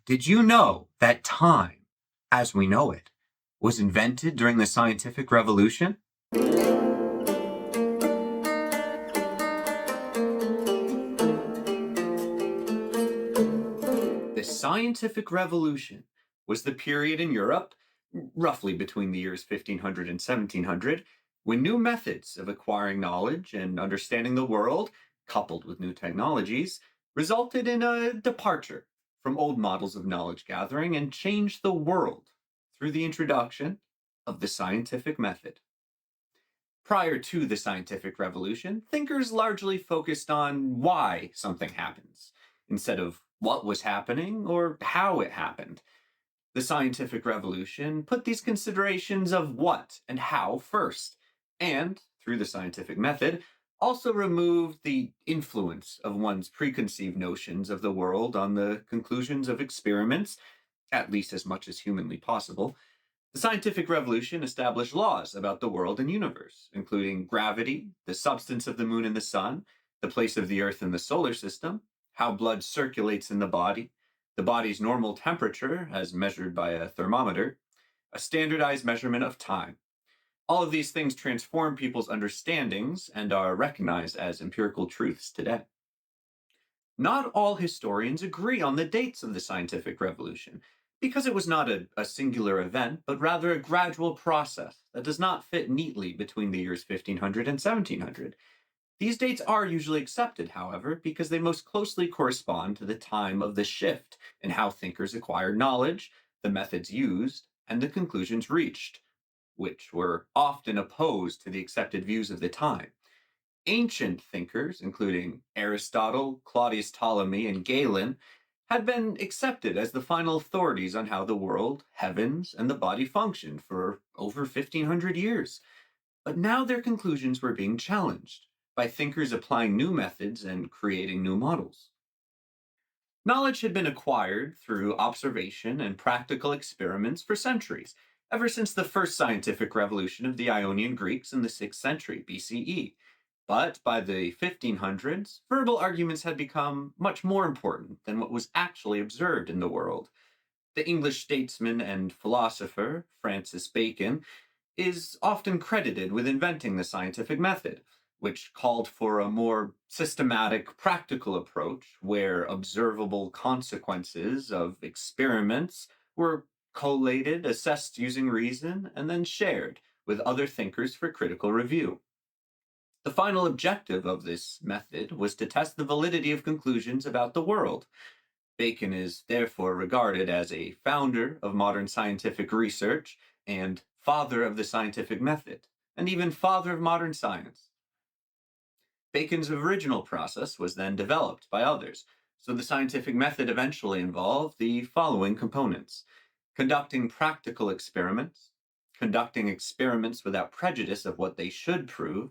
Did you know that time, as we know it, was invented during the scientific revolution? The scientific revolution was the period in Europe, roughly between the years 1500 and 1700, when new methods of acquiring knowledge and understanding the world, coupled with new technologies, resulted in a departure from old models of knowledge gathering and changed the world through the introduction of the scientific method. Prior to the scientific revolution, thinkers largely focused on why something happens instead of what was happening or how it happened. The scientific revolution put these considerations of what and how first, and, through the scientific method, also removed the influence of one's preconceived notions of the world on the conclusions of experiments, at least as much as humanly possible. The scientific revolution established laws about the world and universe, including gravity, the substance of the moon and the sun, the place of the earth in the solar system, how blood circulates in the body's normal temperature as measured by a thermometer, a standardized measurement of time. All of these things transform people's understandings and are recognized as empirical truths today. Not all historians agree on the dates of the scientific revolution, because it was not a singular event, but rather a gradual process that does not fit neatly between the years 1500 and 1700. These dates are usually accepted, however, because they most closely correspond to the time of the shift in how thinkers acquired knowledge, the methods used, and the conclusions reached, which were often opposed to the accepted views of the time. Ancient thinkers, including Aristotle, Claudius Ptolemy, and Galen, had been accepted as the final authorities on how the world, heavens, and the body functioned for over 1500 years. But now their conclusions were being challenged by thinkers applying new methods and creating new models. Knowledge had been acquired through observation and practical experiments for centuries, ever since the first scientific revolution of the Ionian Greeks in the 6th century BCE. But by the 1500s, verbal arguments had become much more important than what was actually observed in the world. The English statesman and philosopher Francis Bacon is often credited with inventing the scientific method, which called for a more systematic, practical approach where observable consequences of experiments were collated, assessed using reason, and then shared with other thinkers for critical review. The final objective of this method was to test the validity of conclusions about the world. Bacon is therefore regarded as a founder of modern scientific research and father of the scientific method, and even father of modern science. Bacon's original process was then developed by others, so the scientific method eventually involved the following components: conducting practical experiments, conducting experiments without prejudice of what they should prove,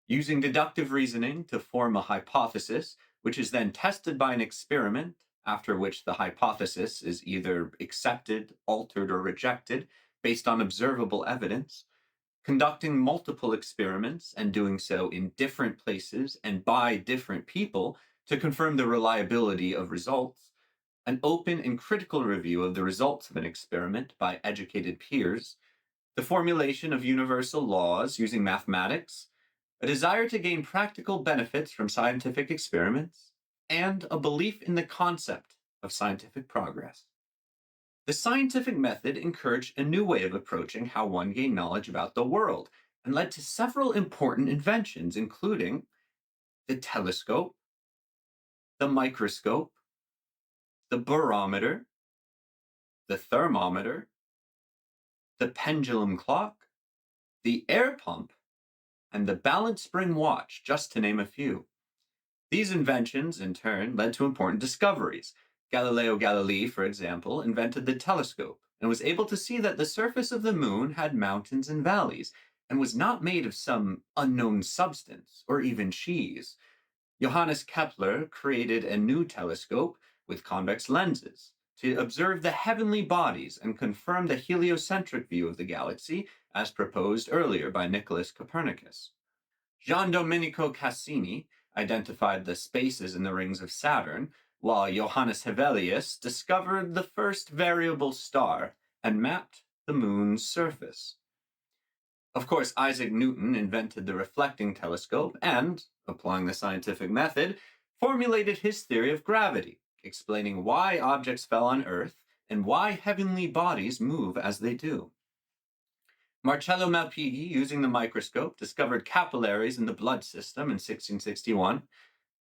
using deductive reasoning to form a hypothesis, which is then tested by an experiment, after which the hypothesis is either accepted, altered, or rejected based on observable evidence, conducting multiple experiments and doing so in different places and by different people to confirm the reliability of results, an open and critical review of the results of an experiment by educated peers, the formulation of universal laws using mathematics, a desire to gain practical benefits from scientific experiments, and a belief in the concept of scientific progress. The scientific method encouraged a new way of approaching how one gained knowledge about the world and led to several important inventions, including the telescope, the microscope, the barometer, the thermometer, the pendulum clock, the air pump, and the balance spring watch, just to name a few. These inventions, in turn, led to important discoveries. Galileo Galilei, for example, invented the telescope and was able to see that the surface of the moon had mountains and valleys and was not made of some unknown substance or even cheese. Johannes Kepler created a new telescope with convex lenses to observe the heavenly bodies and confirm the heliocentric view of the galaxy as proposed earlier by Nicholas Copernicus. Gian Domenico Cassini identified the spaces in the rings of Saturn, while Johannes Hevelius discovered the first variable star and mapped the moon's surface. Of course, Isaac Newton invented the reflecting telescope and, applying the scientific method, formulated his theory of gravity, explaining why objects fell on Earth and why heavenly bodies move as they do. Marcello Malpighi, using the microscope, discovered capillaries in the blood system in 1661.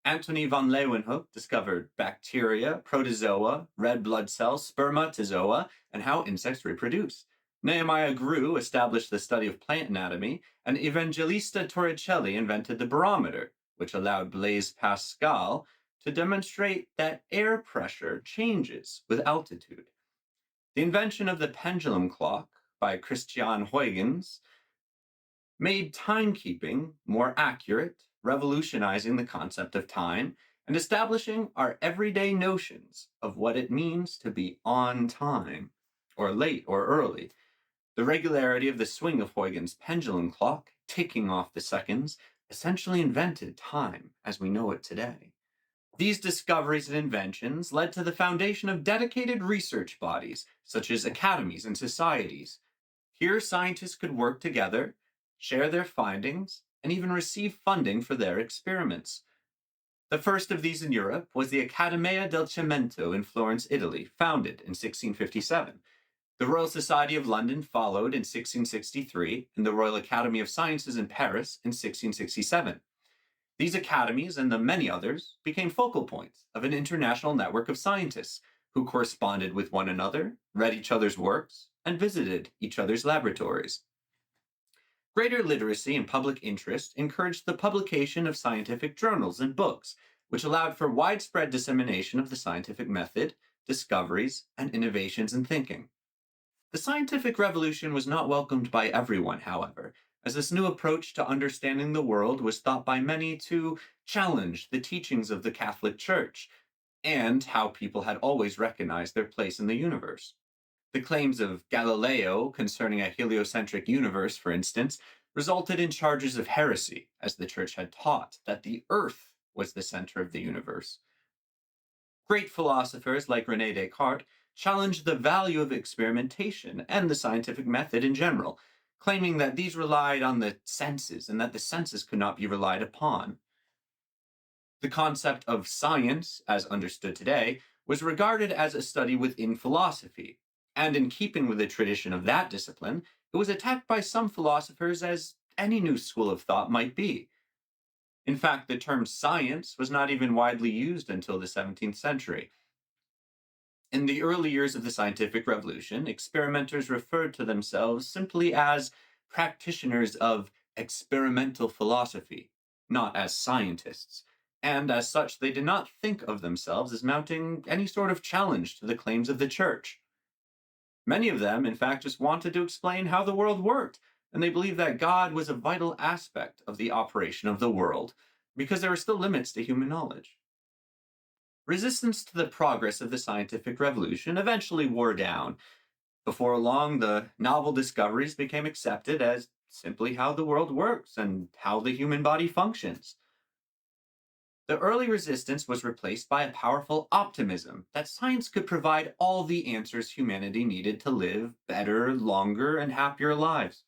Antony von Leeuwenhoek discovered bacteria, protozoa, red blood cells, spermatozoa, and how insects reproduce. Nehemiah Grew established the study of plant anatomy, and Evangelista Torricelli invented the barometer, which allowed Blaise Pascal to demonstrate that air pressure changes with altitude. The invention of the pendulum clock by Christian Huygens made timekeeping more accurate, revolutionizing the concept of time and establishing our everyday notions of what it means to be on time, or late or early. The regularity of the swing of Huygens' pendulum clock, ticking off the seconds, essentially invented time as we know it today. These discoveries and inventions led to the foundation of dedicated research bodies, such as academies and societies. Here, scientists could work together, share their findings, and even receive funding for their experiments. The first of these in Europe was the Accademia del Cimento in Florence, Italy, founded in 1657. The Royal Society of London followed in 1663, and the Royal Academy of Sciences in Paris in 1667. These academies and the many others became focal points of an international network of scientists who corresponded with one another, read each other's works, and visited each other's laboratories. Greater literacy and public interest encouraged the publication of scientific journals and books, which allowed for widespread dissemination of the scientific method, discoveries, and innovations in thinking. The scientific revolution was not welcomed by everyone, however, as this new approach to understanding the world was thought by many to challenge the teachings of the Catholic Church and how people had always recognized their place in the universe. The claims of Galileo concerning a heliocentric universe, for instance, resulted in charges of heresy, as the Church had taught that the Earth was the center of the universe. Great philosophers like René Descartes challenged the value of experimentation and the scientific method in general, claiming that these relied on the senses and that the senses could not be relied upon. The concept of science, as understood today, was regarded as a study within philosophy, and in keeping with the tradition of that discipline, it was attacked by some philosophers as any new school of thought might be. In fact, the term science was not even widely used until the 17th century. In the early years of the scientific revolution, experimenters referred to themselves simply as practitioners of experimental philosophy, not as scientists, and as such they did not think of themselves as mounting any sort of challenge to the claims of the church. Many of them, in fact, just wanted to explain how the world worked, and they believed that God was a vital aspect of the operation of the world, because there were still limits to human knowledge. Resistance to the progress of the scientific revolution eventually wore down. Before long, the novel discoveries became accepted as simply how the world works and how the human body functions. The early resistance was replaced by a powerful optimism that science could provide all the answers humanity needed to live better, longer, and happier lives.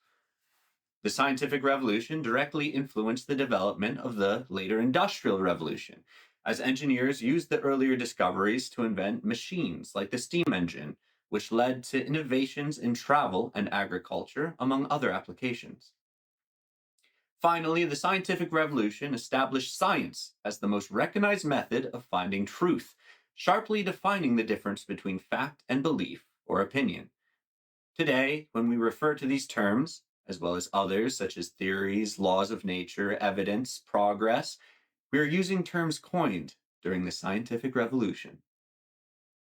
The scientific revolution directly influenced the development of the later industrial revolution, as engineers used the earlier discoveries to invent machines like the steam engine, which led to innovations in travel and agriculture, among other applications. Finally, the scientific revolution established science as the most recognized method of finding truth, sharply defining the difference between fact and belief or opinion. Today, when we refer to these terms, as well as others such as theories, laws of nature, evidence, progress, we are using terms coined during the scientific revolution.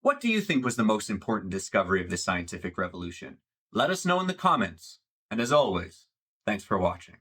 What do you think was the most important discovery of the scientific revolution? Let us know in the comments. And as always, thanks for watching.